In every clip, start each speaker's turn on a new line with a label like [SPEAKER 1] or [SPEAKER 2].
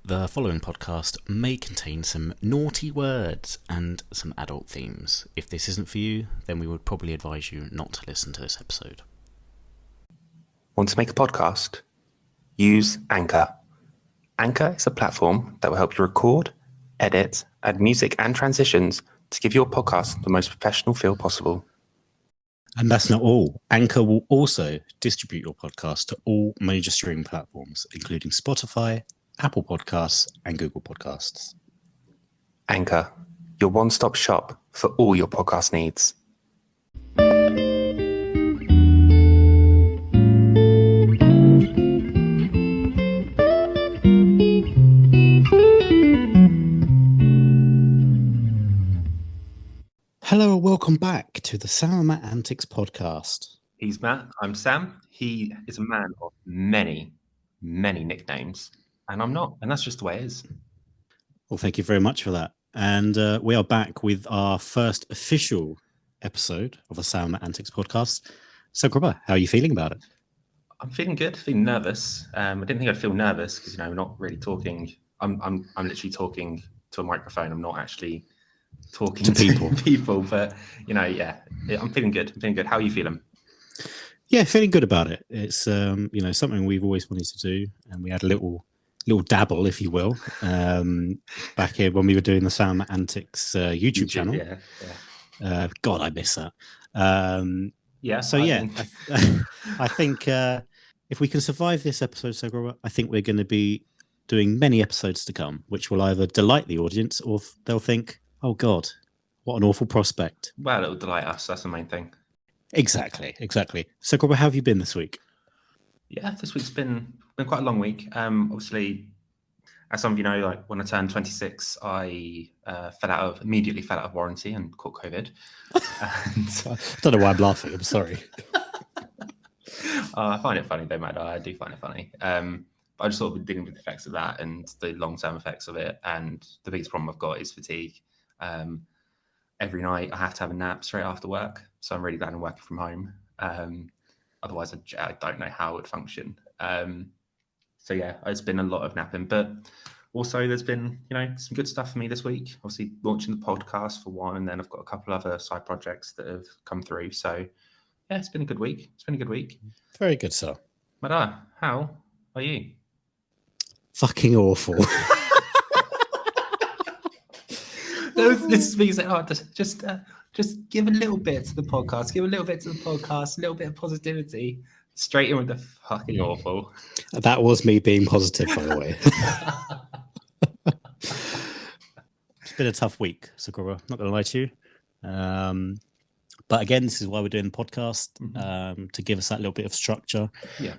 [SPEAKER 1] The following podcast may contain some naughty words and some adult themes. If this isn't for you, then we would probably advise you not to listen to this episode.
[SPEAKER 2] Want to make a podcast? Use Anchor. Anchor is a platform that will help you record, edit, add music and transitions to give your podcast the most professional feel possible.
[SPEAKER 1] And that's not all. Anchor will also distribute your podcast to all major streaming platforms, including Spotify, Apple Podcasts, and Google Podcasts.
[SPEAKER 2] Anchor, your one-stop shop for all your podcast needs.
[SPEAKER 1] Hello and welcome back to the Sam Matt Antics Podcast.
[SPEAKER 2] He's Matt, I'm Sam. He is a man of many nicknames, and I'm not, and that's just the way it is.
[SPEAKER 1] Well, thank you very much for that. And we are back with our first official episode of the Sam Matt Antics Podcast. So, Grubber, how are you feeling about it?
[SPEAKER 2] I'm feeling good, feeling nervous. I didn't think I'd feel nervous because, we're not really talking. I'm literally talking to a microphone. I'm not actually talking to people, but I'm feeling good. How are you feeling?
[SPEAKER 1] Yeah, feeling good about it. It's something we've always wanted to do, and we had a little dabble, if you will, back here when we were doing the Sam Matt Antics YouTube channel. Yeah. God, I miss that. I think if we can survive this episode, so Robert, I think we're going to be doing many episodes to come, which will either delight the audience or they'll think, "Oh God, what an awful prospect."
[SPEAKER 2] Well, it'll delight us. That's the main thing.
[SPEAKER 1] Exactly. So, Robert, how have you been this week?
[SPEAKER 2] Yeah, this week's been quite a long week. Obviously, as some of you know, like when I turned 26, I immediately fell out of warranty and caught COVID.
[SPEAKER 1] I don't know why I'm laughing. I'm sorry.
[SPEAKER 2] I find it funny though, Matt. I do find it funny. But I just sort of been dealing with the effects of that and the long-term effects of it. And the biggest problem I've got is fatigue. Every night I have to have a nap straight after work. So I'm really glad I'm working from home. Otherwise, I don't know how it would function. So yeah, it's been a lot of napping, but also there's been, some good stuff for me this week. Obviously launching the podcast for one, and then I've got a couple other side projects that have come through. So yeah, it's been a good week.
[SPEAKER 1] Very good, sir.
[SPEAKER 2] Mada, how are you?
[SPEAKER 1] Fucking awful.
[SPEAKER 2] This is me saying, just give a little bit to the podcast. Give a little bit of positivity. Straight in with the fucking awful.
[SPEAKER 1] That was me being positive, by the way. It's been a tough week, Sakura. Not going to lie to you. But again, this is why we're doing the podcast, to give us that little bit of structure.
[SPEAKER 2] Yeah.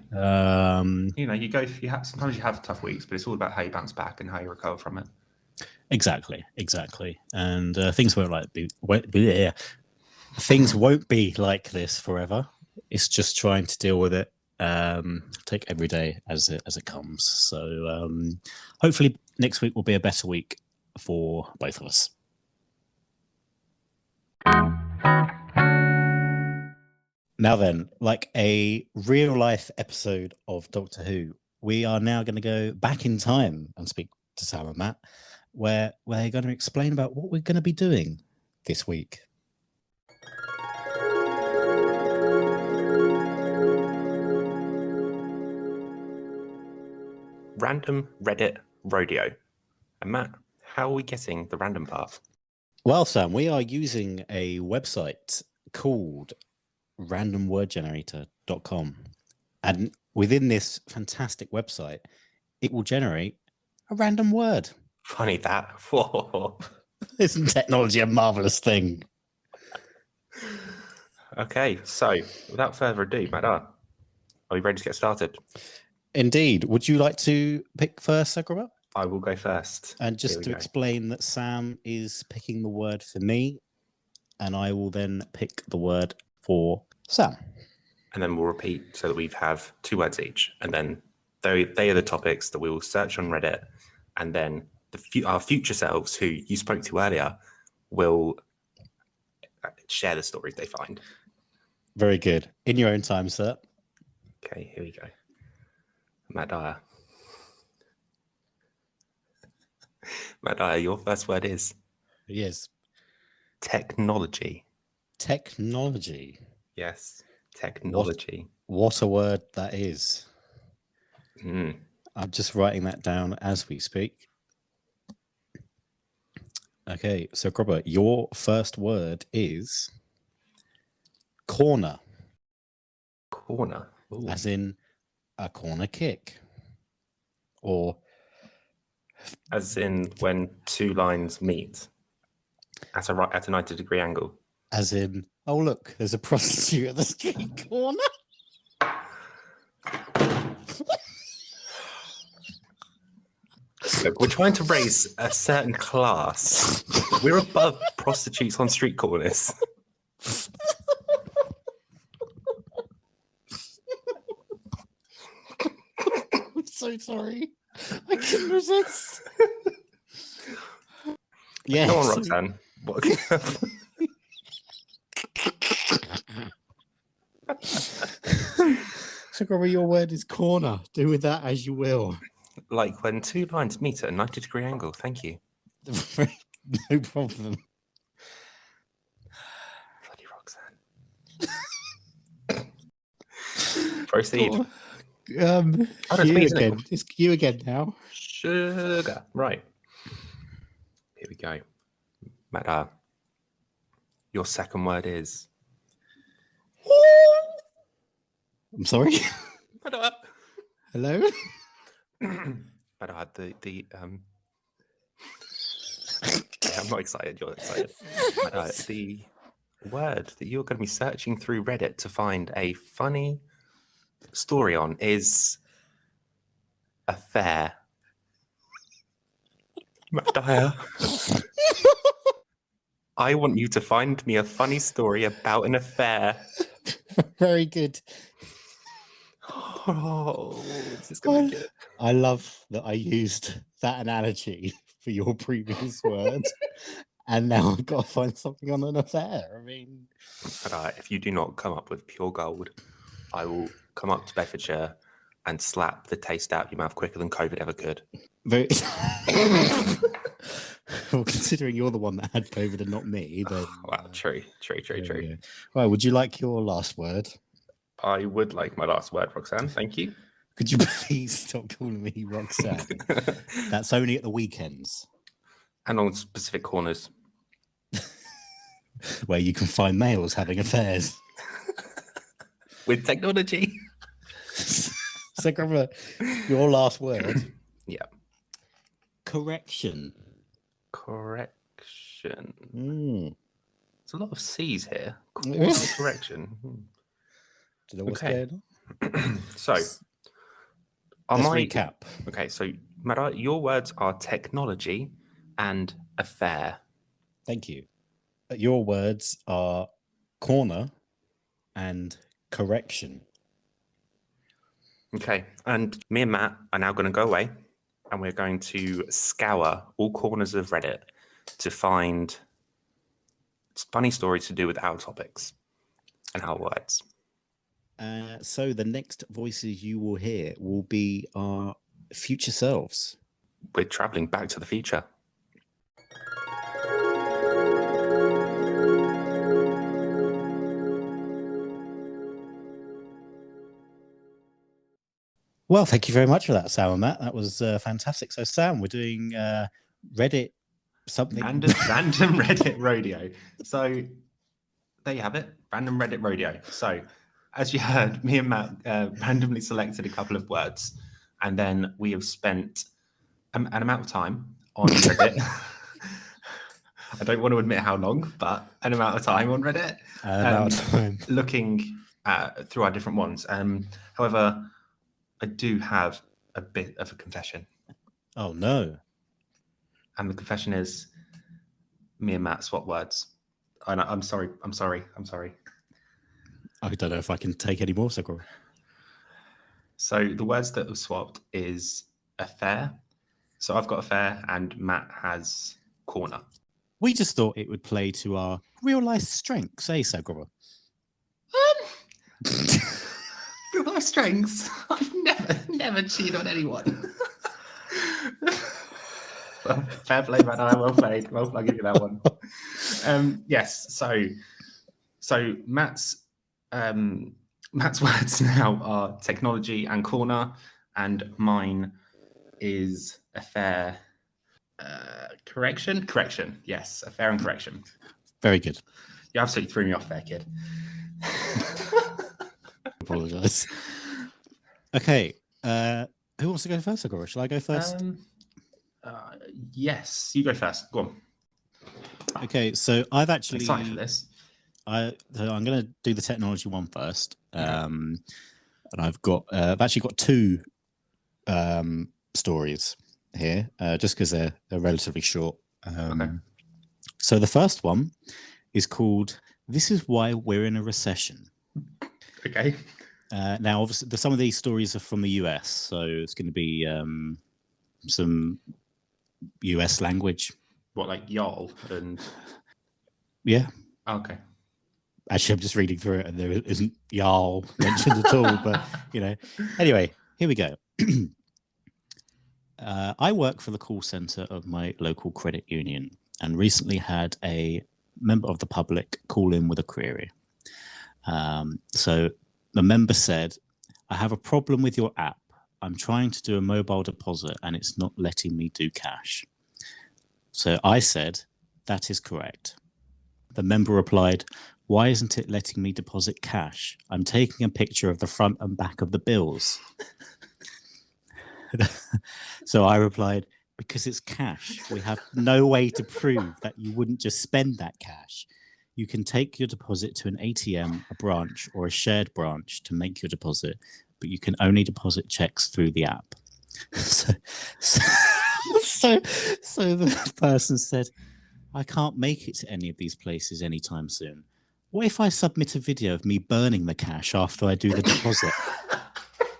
[SPEAKER 2] Sometimes you have tough weeks, but it's all about how you bounce back and how you recover from it.
[SPEAKER 1] Exactly. And things things won't be like this forever. It's just trying to deal with it. Take every day as it comes. So hopefully next week will be a better week for both of us. Now then, like a real life episode of Doctor Who, we are now going to go back in time and speak to Sam and Matt, where they're going to explain about what we're going to be doing this week.
[SPEAKER 2] Random Reddit Rodeo. And Matt, how are we getting the random part?
[SPEAKER 1] Well, Sam, we are using a website called randomwordgenerator.com. And within this fantastic website, it will generate a random word.
[SPEAKER 2] Funny that. Whoa.
[SPEAKER 1] Isn't technology a marvelous thing?
[SPEAKER 2] Okay, so without further ado, Matt, are we ready to get started?
[SPEAKER 1] Indeed. Would you like to pick first, Sakura?
[SPEAKER 2] I will go first.
[SPEAKER 1] And just to explain that Sam is picking the word for me, and I will then pick the word for Sam.
[SPEAKER 2] And then we'll repeat so that we have 2 words each. And then they are the topics that we will search on Reddit. And then our future selves, who you spoke to earlier, will share the stories they find.
[SPEAKER 1] Very good. In your own time, sir.
[SPEAKER 2] Okay, here we go. Matt Dyer. Matt, your first word is
[SPEAKER 1] Yes.
[SPEAKER 2] technology.
[SPEAKER 1] Technology.
[SPEAKER 2] Yes, technology.
[SPEAKER 1] What a word that is.
[SPEAKER 2] Mm.
[SPEAKER 1] I'm just writing that down as we speak. Okay, so Grubber, your first word is corner.
[SPEAKER 2] Corner. Ooh.
[SPEAKER 1] As in a corner kick. Or
[SPEAKER 2] As in when two lines meet at a 90-degree angle.
[SPEAKER 1] as in, oh look, there's a prostitute at the street corner.
[SPEAKER 2] Look, we're trying to raise a certain class. We're above prostitutes on street corners.
[SPEAKER 1] I'm so sorry. I couldn't resist. Yeah.
[SPEAKER 2] Come on, Roxanne. What?
[SPEAKER 1] So, Grubber, your word is corner. Do with that as you will.
[SPEAKER 2] Like when two lines meet at a 90-degree angle. Thank you.
[SPEAKER 1] No problem.
[SPEAKER 2] Bloody Roxanne. Proceed.
[SPEAKER 1] You again. It's you again now.
[SPEAKER 2] Sugar. Right. Here we go. Matt, your second word is...
[SPEAKER 1] I'm sorry.
[SPEAKER 2] Matt,
[SPEAKER 1] Hello?
[SPEAKER 2] Matt, I'm not excited. You're excited. Matt, the word that you're going to be searching through Reddit to find a funny story on is affair. Matt, I want you to find me a funny story about an affair.
[SPEAKER 1] Very good.
[SPEAKER 2] Oh, this is going to be good.
[SPEAKER 1] I love that I used that analogy for your previous word. And now I've got to find something on an affair. I mean...
[SPEAKER 2] if you do not come up with pure gold, I will come up to Bedfordshire and slap the taste out of your mouth quicker than COVID ever could.
[SPEAKER 1] Very... Well, considering you're the one that had COVID and not me, then...
[SPEAKER 2] Wow, true.
[SPEAKER 1] Well, would you like your last word?
[SPEAKER 2] I would like my last word, Roxanne. Thank you.
[SPEAKER 1] Could you please stop calling me Roxanne? That's only at the weekends.
[SPEAKER 2] And on specific corners.
[SPEAKER 1] Where you can find males having affairs.
[SPEAKER 2] With technology.
[SPEAKER 1] So, Grubber, your last word.
[SPEAKER 2] Yeah.
[SPEAKER 1] Correction.
[SPEAKER 2] There's a lot of C's here. Correction.
[SPEAKER 1] Do you know what's going on?
[SPEAKER 2] So,
[SPEAKER 1] let's recap.
[SPEAKER 2] Okay, so Matt, your words are technology and affair.
[SPEAKER 1] Thank you. Your words are corner and correction.
[SPEAKER 2] Okay, and me and Matt are now going to go away and we're going to scour all corners of Reddit to find funny stories to do with our topics and our words.
[SPEAKER 1] So the next voices you will hear will be our future selves.
[SPEAKER 2] We're traveling back to the future.
[SPEAKER 1] Well, thank you very much for that, Sam and Matt. That was fantastic. So, Sam, we're doing Reddit something.
[SPEAKER 2] Random Reddit Rodeo. So, there you have it. Random Reddit Rodeo. So, as you heard, me and Matt randomly selected a couple of words, and then we have spent an amount of time on Reddit. I don't want to admit how long, but an amount of time on Reddit. Looking through our different ones. However, I do have a bit of a confession.
[SPEAKER 1] Oh, no.
[SPEAKER 2] And the confession is me and Matt swap words. I'm sorry.
[SPEAKER 1] I don't know if I can take any more, Sakura.
[SPEAKER 2] So the words that were swapped is affair. So I've got affair and Matt has corner.
[SPEAKER 1] We just thought it would play to our real life strengths, eh, Sakura?
[SPEAKER 2] Real life strengths? I've never cheated on anyone. Fair play, man. Well played. I'll give you that one. Yes. So Matt's words now are technology and corner, and mine is affair. Correction. Yes, affair and correction.
[SPEAKER 1] Very good.
[SPEAKER 2] You absolutely threw me off there, kid.
[SPEAKER 1] Apologise. Okay. Who wants to go first, Agora? Shall I go first?
[SPEAKER 2] Yes, you go first. Go on.
[SPEAKER 1] Okay, so I've actually
[SPEAKER 2] Excited for this.
[SPEAKER 1] I'm going to do the technology one first, and I've actually got two stories here, just because they're relatively short.
[SPEAKER 2] Okay.
[SPEAKER 1] So the first one is called "This is Why We're in a Recession."
[SPEAKER 2] Okay.
[SPEAKER 1] Now, obviously, some of these stories are from the US, so it's going to be some US language.
[SPEAKER 2] What, like y'all and?
[SPEAKER 1] Yeah.
[SPEAKER 2] Okay.
[SPEAKER 1] Actually, I'm just reading through it, and there isn't y'all mentioned at all. But anyway, here we go. I work for the call center of my local credit union, and recently had a member of the public call in with a query. So the member said, "I have a problem with your app. I'm trying to do a mobile deposit and it's not letting me do cash." So I said, "That is correct." The member replied, "Why isn't it letting me deposit cash? I'm taking a picture of the front and back of the bills." So I replied, "Because it's cash. We have no way to prove that you wouldn't just spend that cash. You can take your deposit to an ATM, a branch, or a shared branch to make your deposit, but you can only deposit checks through the app." So the person said, "I can't make it to any of these places anytime soon. What if I submit a video of me burning the cash after I do the deposit?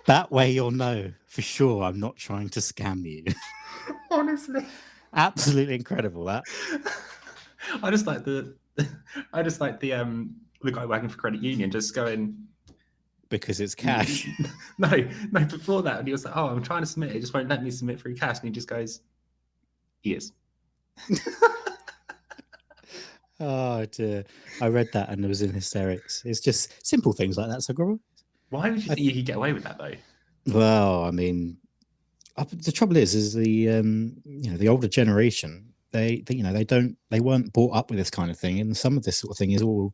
[SPEAKER 1] That way you'll know for sure I'm not trying to scam you."
[SPEAKER 2] Honestly.
[SPEAKER 1] Absolutely incredible, that.
[SPEAKER 2] I just like the guy working for credit union just going,
[SPEAKER 1] "Because it's cash."
[SPEAKER 2] No, before that, and he was like, "Oh, I'm trying to submit it. It just won't let me submit through cash." And he just goes, "He is."
[SPEAKER 1] Oh dear. I read that and it was in hysterics. It's just simple things like that, so
[SPEAKER 2] Why would you think you could get away with that, though?
[SPEAKER 1] Well, I mean, the trouble is the older generation, they weren't brought up with this kind of thing, and some of this sort of thing is all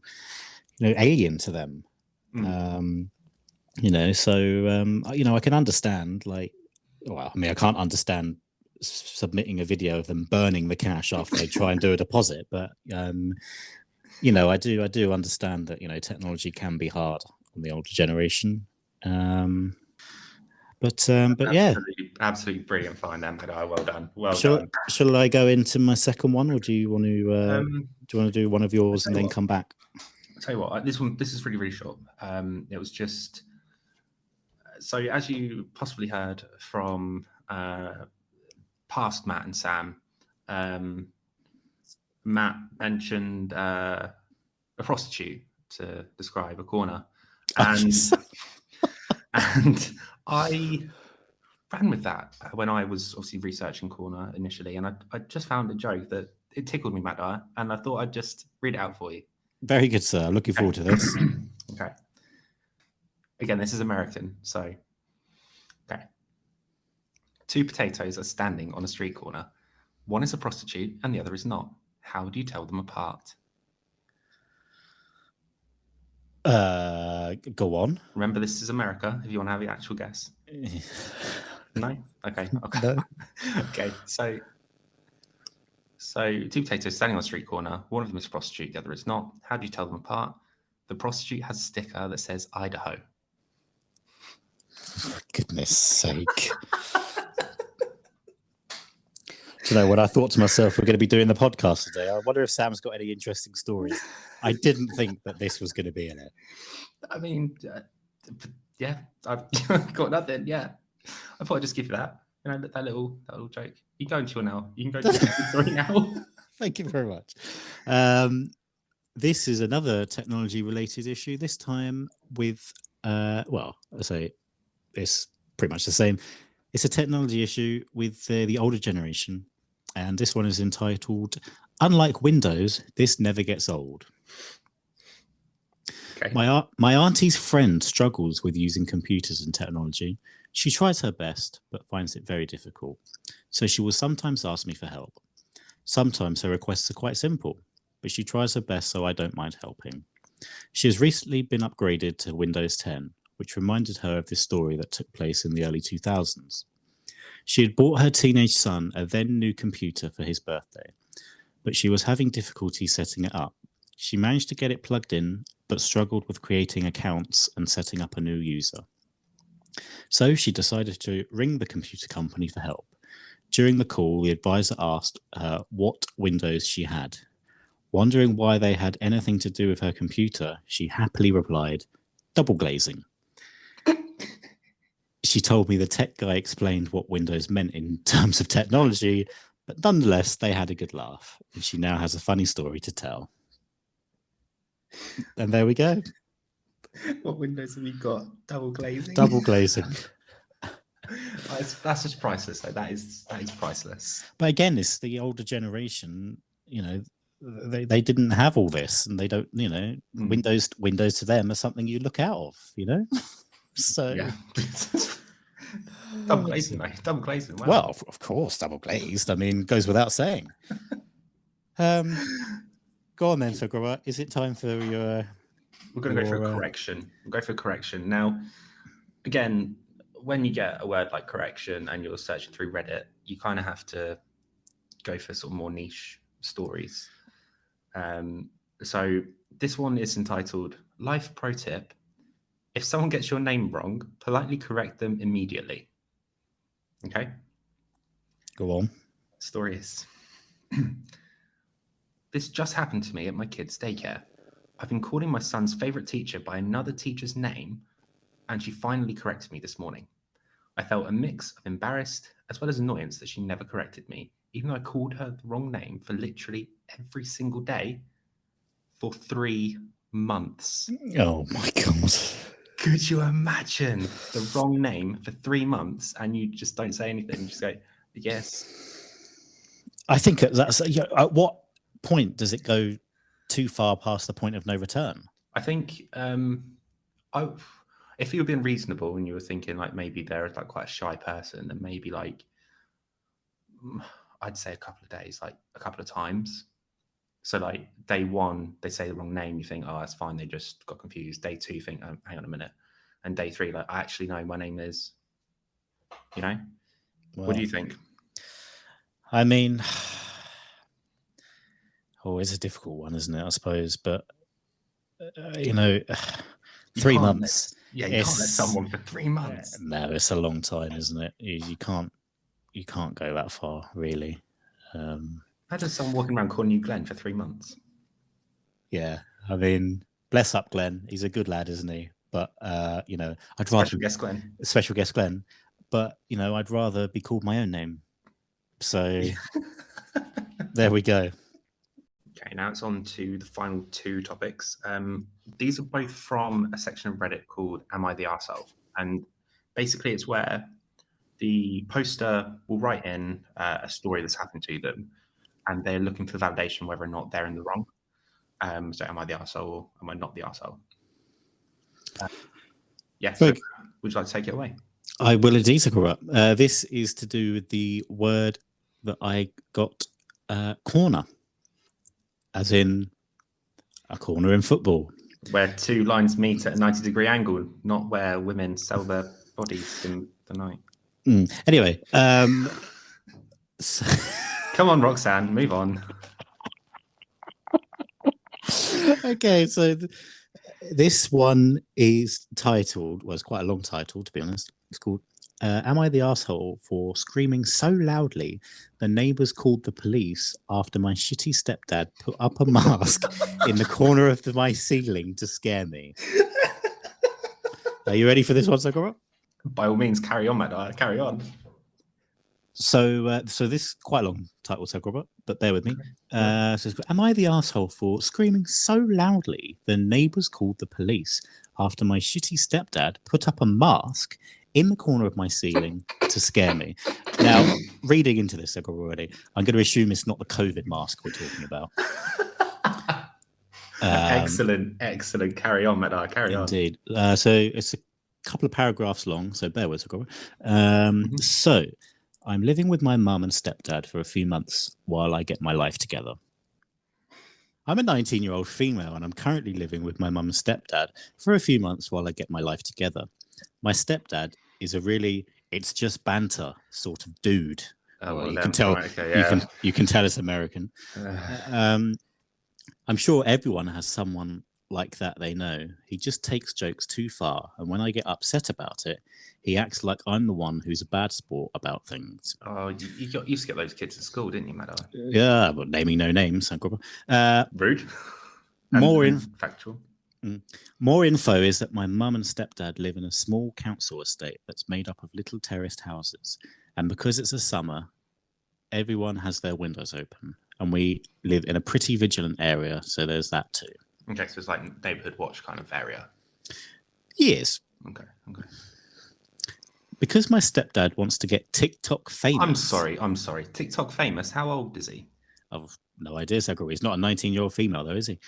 [SPEAKER 1] alien to them. I can understand, I can't understand submitting a video of them burning the cash after they try and do a deposit, but I do understand that technology can be hard on the older generation. But yeah,
[SPEAKER 2] absolutely brilliant find, Amber. Well done.
[SPEAKER 1] Shall I go into my second one, or do you want to do one of yours and then come back?
[SPEAKER 2] I'll tell you what, this is really, really short. It was just, so as you possibly heard from past Matt and Sam, Matt mentioned a prostitute to describe a corner, and I ran with that when I was obviously researching corner initially, and I just found a joke that it tickled me, Matt, and I thought I'd just read it out for you.
[SPEAKER 1] Very good, sir. Looking forward to this.
[SPEAKER 2] Okay. Again, this is American, so okay. 2 potatoes are standing on a street corner. One is a prostitute and the other is not. How do you tell them apart?
[SPEAKER 1] Go on.
[SPEAKER 2] Remember, this is America, if you want to have your actual guess. No? Okay.
[SPEAKER 1] No.
[SPEAKER 2] Okay, so 2 potatoes standing on a street corner. One of them is a prostitute, the other is not. How do you tell them apart? The prostitute has a sticker that says Idaho.
[SPEAKER 1] For goodness sake. Do you know, when I thought to myself, we're going to be doing the podcast today, I wonder if Sam's got any interesting stories. I didn't think that this was going to be in it.
[SPEAKER 2] I mean, yeah, I've got nothing. Yeah, I thought I'd just give you that. That little joke. You can go into your now. You can go to your story now.
[SPEAKER 1] Thank you very much. This is another technology-related issue. This time with, I say it's pretty much the same. It's a technology issue with the older generation. And this one is entitled, Unlike Windows, This Never Gets Old.
[SPEAKER 2] Okay.
[SPEAKER 1] My auntie's friend struggles with using computers and technology. She tries her best, but finds it very difficult. So she will sometimes ask me for help. Sometimes her requests are quite simple, but she tries her best, so I don't mind helping. She has recently been upgraded to Windows 10, which reminded her of this story that took place in the early 2000s. She had bought her teenage son a then new computer for his birthday, but she was having difficulty setting it up. She managed to get it plugged in, but struggled with creating accounts and setting up a new user. So she decided to ring the computer company for help. During the call, the advisor asked her what Windows she had. Wondering why they had anything to do with her computer, she happily replied, double glazing. She told me the tech guy explained what Windows meant in terms of technology, but nonetheless, they had a good laugh. And she now has a funny story to tell. And there we go.
[SPEAKER 2] What Windows have you got? Double glazing?
[SPEAKER 1] Double glazing.
[SPEAKER 2] That's just priceless, though. That is priceless.
[SPEAKER 1] But again, it's the older generation, they didn't have all this, and they don't, Windows to them is something you look out of, So
[SPEAKER 2] yeah. Double glazing, mate. Double glazing. Wow.
[SPEAKER 1] Well, of course, double glazed. I mean, goes without saying. Go on then, Sugara. Is it time for your?
[SPEAKER 2] We're going to go for a correction. We'll go for a correction now. Again, when you get a word like correction and you're searching through Reddit, you kind of have to go for sort of more niche stories. So this one is entitled Life Pro Tip. If someone gets your name wrong, politely correct them immediately. Okay?
[SPEAKER 1] Go on.
[SPEAKER 2] Story is, this just happened to me at my kid's daycare. I've been calling my son's favorite teacher by another teacher's name, and she finally corrected me this morning. I felt a mix of embarrassed as well as annoyance that she never corrected me, even though I called her the wrong name for literally every single day for 3 months.
[SPEAKER 1] Oh my God.
[SPEAKER 2] Could you imagine the wrong name for 3 months and you just don't say anything? You just go, yes.
[SPEAKER 1] I think that's at what point does it go too far past the point of no return?
[SPEAKER 2] I think if you were being reasonable and you were thinking like maybe they're like quite a shy person, then maybe like I'd say a couple of days, like a couple of times. So like day 1, they say the wrong name. You think, oh, that's fine. They just got confused. Day 2, you think, oh, hang on a minute. And day 3, like, I actually know my name is, Well, what do you think?
[SPEAKER 1] I mean, it's a difficult one, isn't it? I suppose, but 3 months.
[SPEAKER 2] You can't let someone for 3 months.
[SPEAKER 1] No, it's a long time, isn't it? You can't go that far, really.
[SPEAKER 2] How does someone walking around calling you Glenn for 3 months?
[SPEAKER 1] Yeah, I mean, bless up Glenn. He's a good lad, isn't he? But I'd rather special guest Glenn. But I'd rather be called my own name. So there we go.
[SPEAKER 2] Okay, now it's on to the final 2 topics. These are both from a section of Reddit called Am I the Arsehole? And basically it's where the poster will write in a story that's happened to them, and they're looking for validation whether or not they're in the wrong. So am I the arsehole or am I not the arsehole? So would you like to take it away?
[SPEAKER 1] I will indeed, Sakura. This is to do with the word that I got, corner, as in a corner in football.
[SPEAKER 2] Where 2 lines meet at a 90-degree angle, not where women sell their bodies in the night.
[SPEAKER 1] Anyway.
[SPEAKER 2] Come on, Roxanne, move on.
[SPEAKER 1] Okay, so this one is titled, it's quite a long title, to be honest. It's called, Am I the Arsehole for screaming so loudly the neighbours called the police after my shitty stepdad put up a mask in the corner of my ceiling to scare me? Are you ready for this one, Sakura?
[SPEAKER 2] By all means, carry on, Matt. Carry on.
[SPEAKER 1] So this is quite a long title, Sakura, but bear with me. So am I the arsehole for screaming so loudly the neighbours called the police after my shitty stepdad put up a mask in the corner of my ceiling to scare me. Now, reading into this already, I'm going to assume it's not the COVID mask we're talking about.
[SPEAKER 2] Excellent. Carry on, Madar. Carry on.
[SPEAKER 1] Indeed. So it's a couple of paragraphs long, so bear with us. So I'm living with my mum and stepdad for a few months while I get my life together. I'm a 19-year-old female, and I'm currently living with my mum and stepdad for a few months while I get my life together. My stepdad is a really it's just banter sort of dude.
[SPEAKER 2] Oh, well,
[SPEAKER 1] you can tell. Okay, yeah. You can tell it's American. I'm sure everyone has someone like that they know. He just takes jokes too far, and when I get upset about it, he acts like I'm the one who's a bad sport about things.
[SPEAKER 2] Oh, you used to get those kids at school, didn't you, Madar?
[SPEAKER 1] Yeah, but naming no names.
[SPEAKER 2] Rude. Factual.
[SPEAKER 1] More info is that my mum and stepdad live in a small council estate that's made up of little terraced houses, and because it's a summer, everyone has their windows open, and we live in a pretty vigilant area, so there's that too.
[SPEAKER 2] Okay, so it's like neighborhood watch kind of area.
[SPEAKER 1] Yes.
[SPEAKER 2] Okay.
[SPEAKER 1] Because my stepdad wants to get TikTok famous.
[SPEAKER 2] I'm sorry. TikTok famous? How old is he?
[SPEAKER 1] I've no idea, Zachary. He's not a 19-year-old female, though, is he?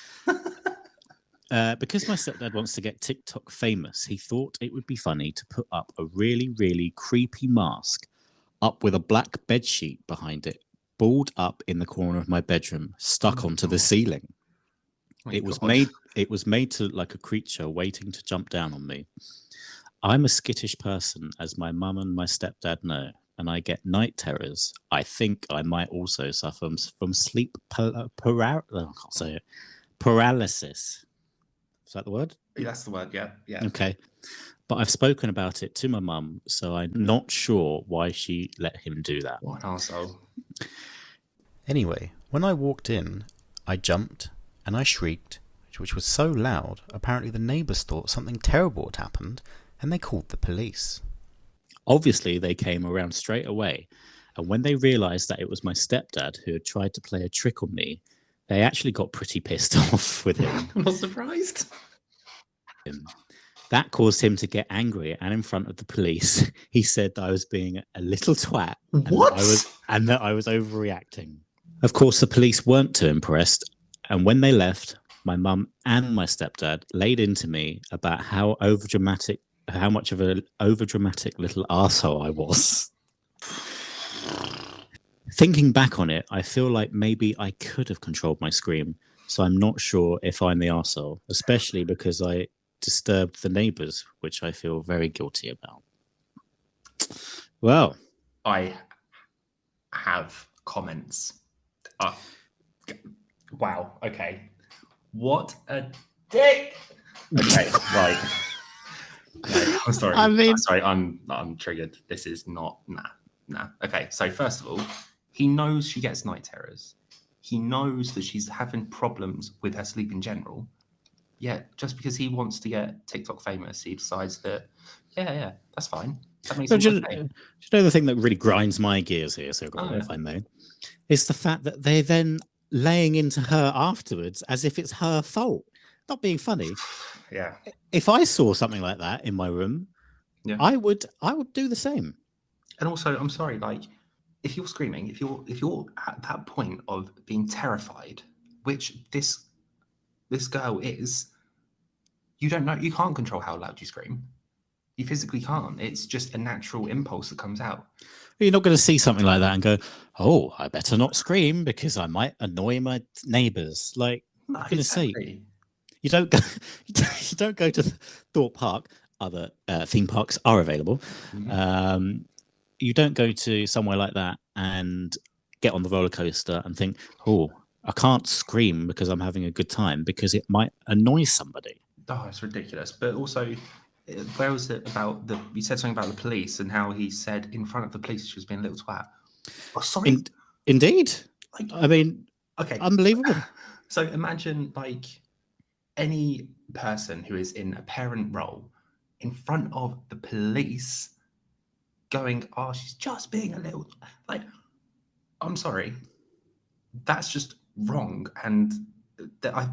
[SPEAKER 1] Because my stepdad wants to get TikTok famous, he thought it would be funny to put up a really, really creepy mask up with a black bedsheet behind it, balled up in the corner of my bedroom, stuck onto the ceiling. It was made to look like a creature waiting to jump down on me. I'm a skittish person, as my mum and my stepdad know, and I get night terrors. I think I might also suffer from sleep paralysis. Is that the word?
[SPEAKER 2] Yeah, that's the word, yeah.
[SPEAKER 1] Okay. But I've spoken about it to my mum, so I'm not sure why she let him do that.
[SPEAKER 2] What an arsehole.
[SPEAKER 3] Anyway, when I walked in, I jumped and I shrieked, which was so loud, apparently the neighbours thought something terrible had happened, and they called the police.
[SPEAKER 1] Obviously, they came around straight away, and when they realised that it was my stepdad who had tried to play a trick on me, they actually got pretty pissed off with him.
[SPEAKER 2] I'm not surprised.
[SPEAKER 1] That caused him to get angry, and in front of the police, he said that I was being a little twat. And that I was overreacting. Of course, the police weren't too impressed, and when they left, my mum and my stepdad laid into me about how much of an overdramatic little arsehole I was. Thinking back on it, I feel like maybe I could have controlled my scream, so I'm not sure if I'm the arsehole, especially because I disturbed the neighbours, which I feel very guilty about. Well,
[SPEAKER 2] I have comments. Wow. Okay. What a dick. Okay. Right. I'm sorry. I'm triggered. This is not. Nah. Okay. So first of all, he knows she gets night terrors. He knows that she's having problems with her sleep in general. Yet, just because he wants to get TikTok famous, he decides that, yeah, that's fine. That makes
[SPEAKER 1] do you know the thing that really grinds my gears here, if I may, is the fact that they're then laying into her afterwards as if it's her fault. Not being funny.
[SPEAKER 2] Yeah.
[SPEAKER 1] If I saw something like that in my room, I would do the same.
[SPEAKER 2] And also, I'm sorry, like, if you're screaming, if you're at that point of being terrified, which this girl is, you don't know, you can't control how loud you scream. You physically can't. It's just a natural impulse that comes out.
[SPEAKER 1] You're not going to see something like that and go, "Oh, I better not scream because I might annoy my neighbours." Like,
[SPEAKER 2] no,
[SPEAKER 1] I'm going to say, you don't go to Thorpe Park. Other theme parks are available. Mm-hmm. You don't go to somewhere like that and get on the roller coaster and think, "Oh, I can't scream because I'm having a good time," because it might annoy somebody.
[SPEAKER 2] Oh, it's ridiculous. But also, where was it about you said something about the police and how he said in front of the police she was being a little twat. Oh, sorry.
[SPEAKER 1] Indeed. I mean,
[SPEAKER 2] okay.
[SPEAKER 1] Unbelievable.
[SPEAKER 2] So imagine like any person who is in a parent role in front of the police going, "Oh, she's just being a little," like, I'm sorry. That's just wrong. And there's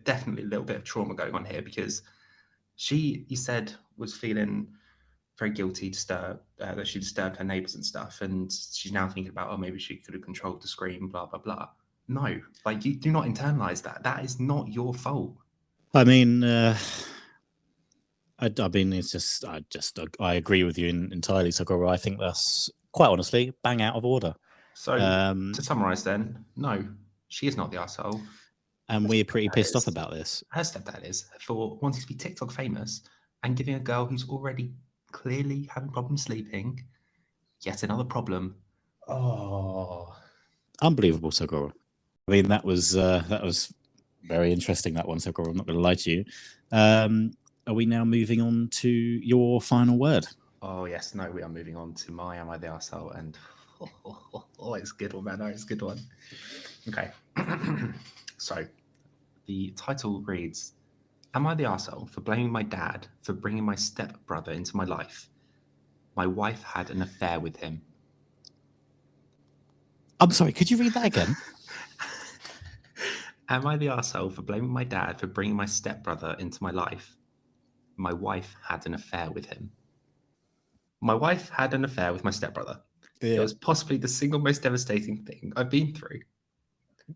[SPEAKER 2] definitely a little bit of trauma going on here, because she, you said, was feeling very guilty that she disturbed her neighbors and stuff, and she's now thinking about, oh, maybe she could have controlled the scream, blah blah blah. No, like, you do not internalize that. That is not your fault.
[SPEAKER 1] I mean, I mean, it's just, I agree with you entirely, Sakura. I think that's, quite honestly, bang out of order.
[SPEAKER 2] So to summarize, then, no, she is not the arsehole.
[SPEAKER 1] And we're pretty pissed off about this.
[SPEAKER 2] Her stepdad is, for wanting to be TikTok famous and giving a girl who's already clearly having problems sleeping yet another problem. Oh,
[SPEAKER 1] unbelievable, Sakura. I mean, that was very interesting, that one, Sakura. I'm not going to lie to you. Are we now moving on to your final word?
[SPEAKER 2] Oh, yes. No, we are moving on to my Am I the Arsehole? And it's a good one, man. It's a good one. Okay. So, the title reads, Am I the arsehole for blaming my dad for bringing my stepbrother into my life? My wife had an affair with him.
[SPEAKER 1] I'm sorry, could you read that again?
[SPEAKER 2] Am I the arsehole for blaming my dad for bringing my stepbrother into my life? My wife had an affair with him. My wife had an affair with my stepbrother.
[SPEAKER 1] Yeah.
[SPEAKER 2] It was possibly the single most devastating thing I've been through.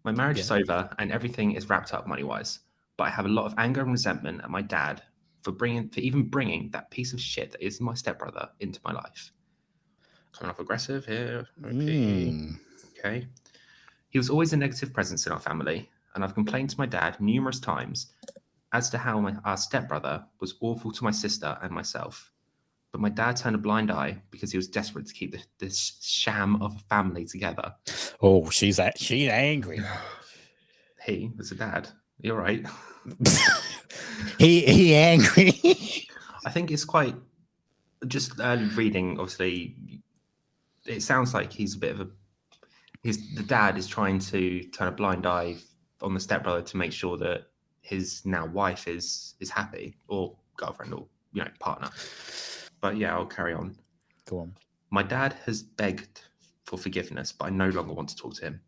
[SPEAKER 2] My marriage is over and everything is wrapped up money-wise, but I have a lot of anger and resentment at my dad for even bringing that piece of shit that is my stepbrother into my life. Coming off aggressive here. Okay. He was always a negative presence in our family, and I've complained to my dad numerous times as to how our stepbrother was awful to my sister and myself. But my dad turned a blind eye because he was desperate to keep this sham of a family together.
[SPEAKER 1] Oh, she's angry.
[SPEAKER 2] He was a dad. You're right.
[SPEAKER 1] he angry.
[SPEAKER 2] I think it's quite, just early reading, obviously, it sounds like he's a bit of the dad is trying to turn a blind eye on the stepbrother to make sure that his now wife is happy, or girlfriend, or partner. But yeah, I'll carry on.
[SPEAKER 1] Go on.
[SPEAKER 2] My dad has begged for forgiveness, but I no longer want to talk to him.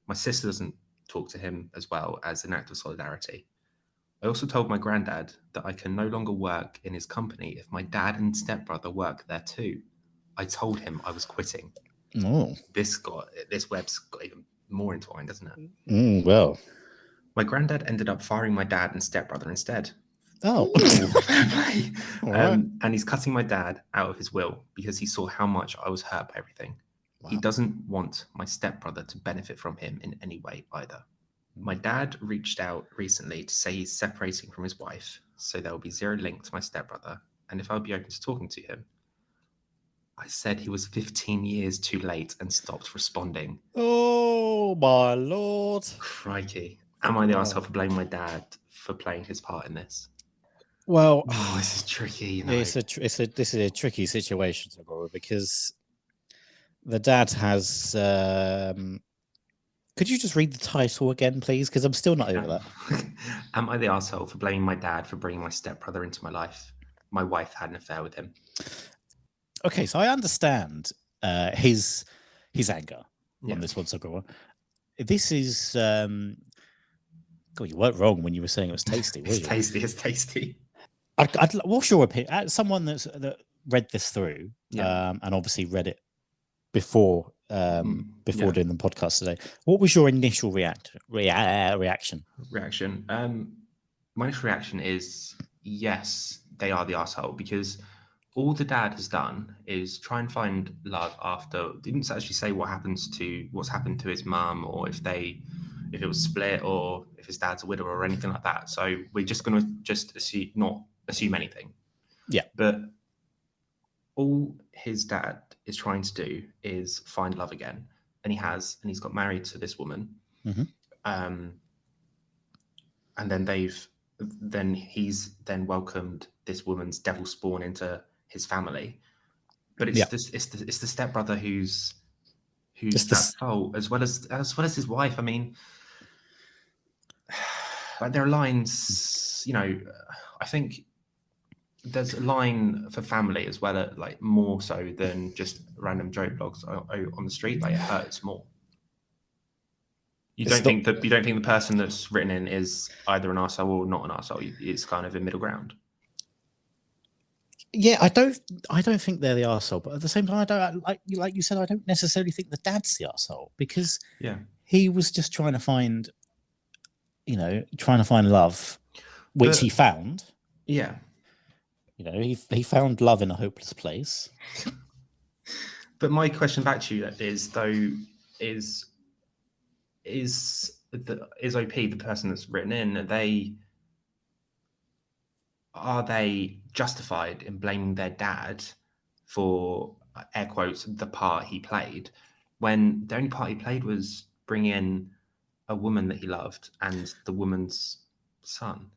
[SPEAKER 2] My sister doesn't talk to him as well, as an act of solidarity. I also told my granddad that I can no longer work in his company if my dad and stepbrother work there too. I told him I was quitting.
[SPEAKER 1] Oh.
[SPEAKER 2] This web's got even more entwined, doesn't it?
[SPEAKER 1] Well.
[SPEAKER 2] My granddad ended up firing my dad and stepbrother instead.
[SPEAKER 1] Oh.
[SPEAKER 2] Right. And he's cutting my dad out of his will because he saw how much I was hurt by everything. Wow. He doesn't want my stepbrother to benefit from him in any way either. My dad reached out recently to say he's separating from his wife, so there will be zero link to my stepbrother, and if I would be open to talking to him. I said he was 15 years too late and stopped responding.
[SPEAKER 1] Oh, my Lord.
[SPEAKER 2] Crikey. Am I the arsehole for blaming my dad for playing his part in this?
[SPEAKER 1] Well,
[SPEAKER 2] this is tricky.
[SPEAKER 1] This is a tricky situation, because the dad has. Could you just read the title again, please? Because I'm still not over that.
[SPEAKER 2] Am I the arsehole for blaming my dad for bringing my stepbrother into my life? My wife had an affair with him.
[SPEAKER 1] Okay, so I understand his anger on this one, Sakura. This is. God, you weren't wrong when you were saying it was tasty.
[SPEAKER 2] It's tasty.
[SPEAKER 1] What's your opinion? As someone that read this through, and obviously read it before doing the podcast today, what was your initial reaction?
[SPEAKER 2] My initial reaction is yes, they are the arsehole, because all the dad has done is try and find love after. Didn't actually say what's happened to his mum, or if it was split, or if his dad's a widower or anything like that. So we're just going to not assume anything. Yeah. But all his dad is trying to do is find love again. And he's got married to this woman.
[SPEAKER 1] Mm-hmm.
[SPEAKER 2] And then he's welcomed this woman's devil spawn into his family. But it's the stepbrother who's that fault, as well as his wife. I mean, like, there are lines, I think there's a line for family as well, like more so than just random joke blogs on the street. Like, it hurts more. You don't think the person that's written in is either an arsehole or not an arsehole? It's kind of a middle ground.
[SPEAKER 1] Yeah, I don't think they're the arsehole, but at the same time, I don't like you said. I don't necessarily think the dad's the arsehole because he was just trying to find love, which he found.
[SPEAKER 2] Yeah,
[SPEAKER 1] he found love in a hopeless place.
[SPEAKER 2] But my question back to you is OP the person that's written in? Are they justified in blaming their dad for, air quotes, the part he played, when the only part he played was bring in a woman that he loved and the woman's son?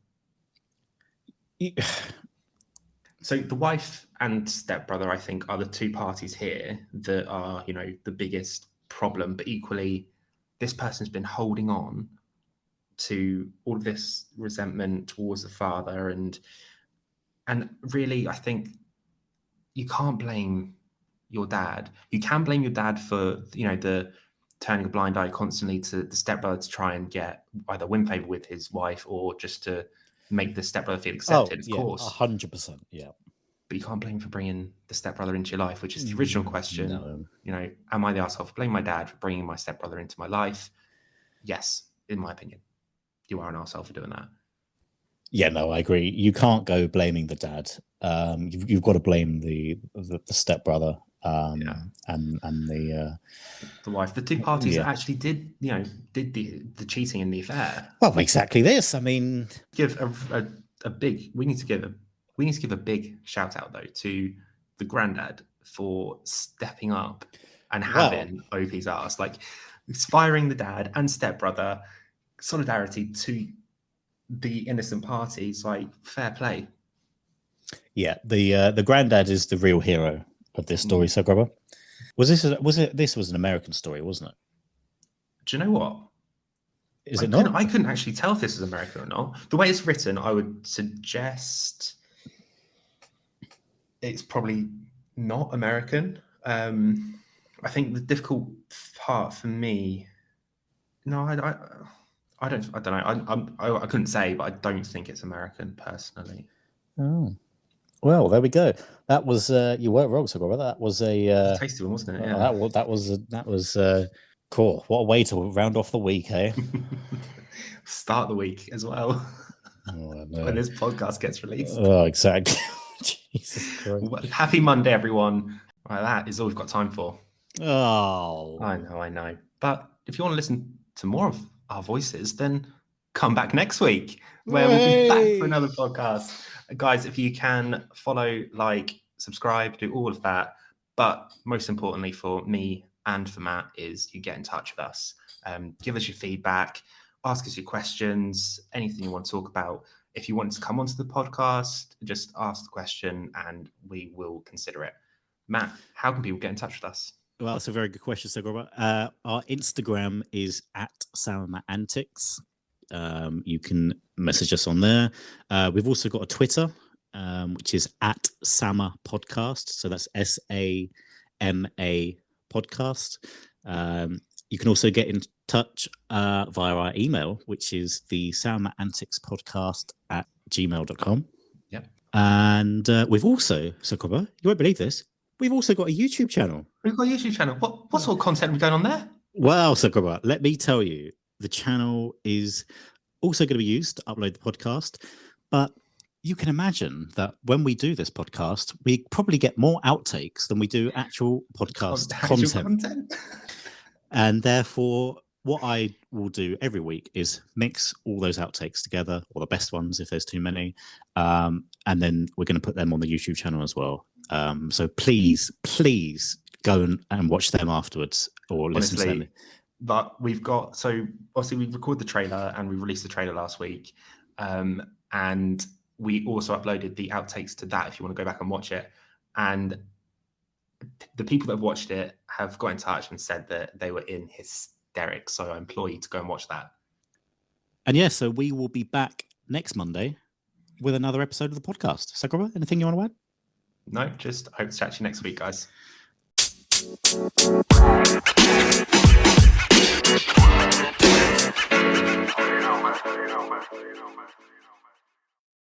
[SPEAKER 2] So the wife and stepbrother, I think, are the two parties here that are, the biggest problem. But equally, this person's been holding on to all of this resentment towards the father, and really, I think you can't blame your dad. You can blame your dad for the turning a blind eye constantly to the stepbrother to try and get either win favor with his wife or just to make the stepbrother feel accepted. Of course,
[SPEAKER 1] 100%. Yeah,
[SPEAKER 2] but you can't blame him for bringing the stepbrother into your life, which is the original question. No. Am I the asshole for blaming my dad for bringing my stepbrother into my life? Yes, in my opinion, you are an asshole for doing that.
[SPEAKER 1] Yeah, no, I agree. You can't go blaming the dad. You've got to blame the stepbrother and the
[SPEAKER 2] wife. The two parties that actually did the cheating in the affair.
[SPEAKER 1] Well, exactly this. I mean,
[SPEAKER 2] give a big. We need to give a big shout out though to the granddad for stepping up and having OP's ass, like firing the dad and stepbrother. Solidarity to the innocent parties, like fair play.
[SPEAKER 1] Yeah, the granddad is the real hero of this story. So, Grubber, this was an American story, wasn't it?
[SPEAKER 2] Do you know what?
[SPEAKER 1] Is it not?
[SPEAKER 2] I couldn't actually tell if this is American or not. The way it's written, I would suggest it's probably not American. I think the difficult part for me, I don't know. I couldn't say, but I don't think it's American personally.
[SPEAKER 1] Oh, well, there we go. That was you weren't wrong, so that was a
[SPEAKER 2] tasty one, wasn't it? Yeah.
[SPEAKER 1] That was cool. What a way to round off the week, eh?
[SPEAKER 2] Start the week as well.
[SPEAKER 1] Oh, no.
[SPEAKER 2] When this podcast gets released.
[SPEAKER 1] Oh, exactly. Jesus Christ.
[SPEAKER 2] Well, happy Monday, everyone. Right, that is all we've got time for.
[SPEAKER 1] Oh,
[SPEAKER 2] I know. But if you want to listen to more of our voices, then come back next week where we'll be back for another podcast. Guys, if you can follow, like, subscribe, do all of that. But most importantly for me and for Matt is you get in touch with us. Give us your feedback, ask us your questions, anything you want to talk about. If you want to come onto the podcast, just ask the question and we will consider it. Matt, how can people get in touch with us?
[SPEAKER 1] Well, that's a very good question, Sir Robert. Our Instagram is at Sam Matt Antics. You can message us on there. We've also got a Twitter, which is at Sama Podcast. So that's SAMA Podcast. You can also get in touch via our email, which is the Sam Matt Antics Podcast at gmail.com.
[SPEAKER 2] Yep.
[SPEAKER 1] And we've also, so Cobber, you won't believe this, we've also got a YouTube channel.
[SPEAKER 2] We've got a YouTube channel. What sort of content are we going on there?
[SPEAKER 1] Well, so Cobber, let me tell you, the channel is also going to be used to upload the podcast, but you can imagine that when we do this podcast, we probably get more outtakes than we do actual podcast content. And therefore, what I will do every week is mix all those outtakes together, or the best ones if there's too many, and then we're going to put them on the YouTube channel as well. So please go and watch them afterwards or listen to them.
[SPEAKER 2] But we've got, so obviously we recorded the trailer and we released the trailer last week. And we also uploaded the outtakes to that if you want to go back and watch it. And the people that have watched it have got in touch and said that they were in hysterics. So I implore you to go and watch that.
[SPEAKER 1] And yeah, so we will be back next Monday with another episode of the podcast. Sakura, anything you want to add?
[SPEAKER 2] No, just hope to chat to you next week, guys. You know, man.